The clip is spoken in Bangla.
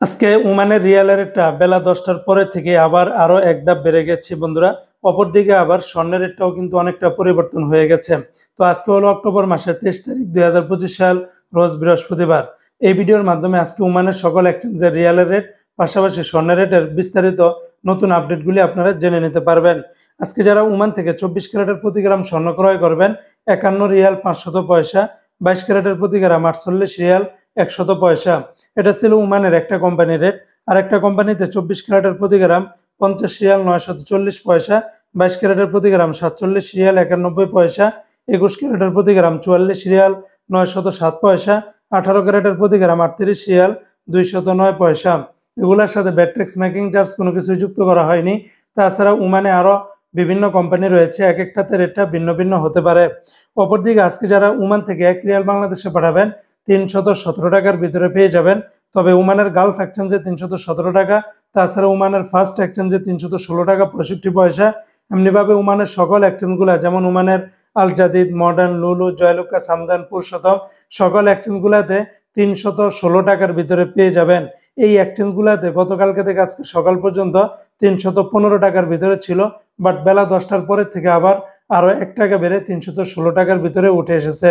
আজকে ওমানের রিয়ালের রেটটা বেলা 10টার পরে থেকে আবার আরো এক ধাপ বেড়ে গেছে বন্ধুরা। অপরদিকে আবার স্বর্ণের রেটটাও কিন্তু অনেকটা পরিবর্তন হয়ে গেছে। তো আজকে হলো অক্টোবর মাসের 23 তারিখ 2025 সাল, রোজ বৃহস্পতিবার। এই ভিডিওর মাধ্যমে আজকে ওমানের সকল এক্সচেঞ্জের রিয়ালের রেট পাশাপাশি স্বর্ণের রেটের বিস্তারিত নতুন আপডেটগুলি আপনারা জেনে নিতে পারবেন। আজকে যারা ওমান থেকে 24 ক্যারেটের প্রতি গ্রাম স্বর্ণ ক্রয় করবেন 51 রিয়াল 500 পয়সা, 22 ক্যারেটের প্রতি গ্রাম 48 রিয়াল 100 পয়সা। এটা ছিল ওমানের একটা কোম্পানির রেট। আর একটা কোম্পানিতে 24 ক্যারেটের প্রতি গ্রাম 50 রিয়াল 940 পয়সা, 22 ক্যারেটের প্রতি গ্রাম 47 রিয়াল 91 পয়সা, 21 ক্যারেটের প্রতি গ্রাম 44 রিয়াল 907 পয়সা, 18 ক্যারেটের প্রতি গ্রাম 38 রিয়াল 209 পয়সা। এগুলোর সাথে ব্যাট্রিক্স মেকিং চার্জ কোনো কিছু যুক্ত করা হয়নি। তাছাড়া ওমানে আরও বিভিন্ন কোম্পানি রয়েছে, এক একটাতে রেটটা ভিন্ন ভিন্ন হতে পারে। অপরদিকে আজকে যারা ওমান থেকে 1 রিয়াল বাংলাদেশে পাঠাবেন 317 টাকার ভিতরে পেয়ে যাবেন। তবে ওমানের গালফ এক্সচেঞ্জে 317 টাকা, তাছাড়া ওমানের ফার্স্ট এক্সচেঞ্জে 316 টাকা 65 পয়সা। এমনিভাবে ওমানের সকল এক্সচেঞ্জগুলো যেমন ওমানের আল জাদিদ, মডার্ন, লুলু, জয়লুকা, সামদান, পুরুষোত্তম সকল এক্সচেঞ্জগুলোতে 316 টাকার ভিতরে পেয়ে যাবেন। এই এক্সচেঞ্জগুলোতে গতকালকে থেকে আজকে সকাল পর্যন্ত 315 টাকার ভিতরে ছিল, বাট বেলা 10টার পরের থেকে আবার আরও 1 টাকা বেড়ে 316 টাকার ভিতরে উঠে এসেছে।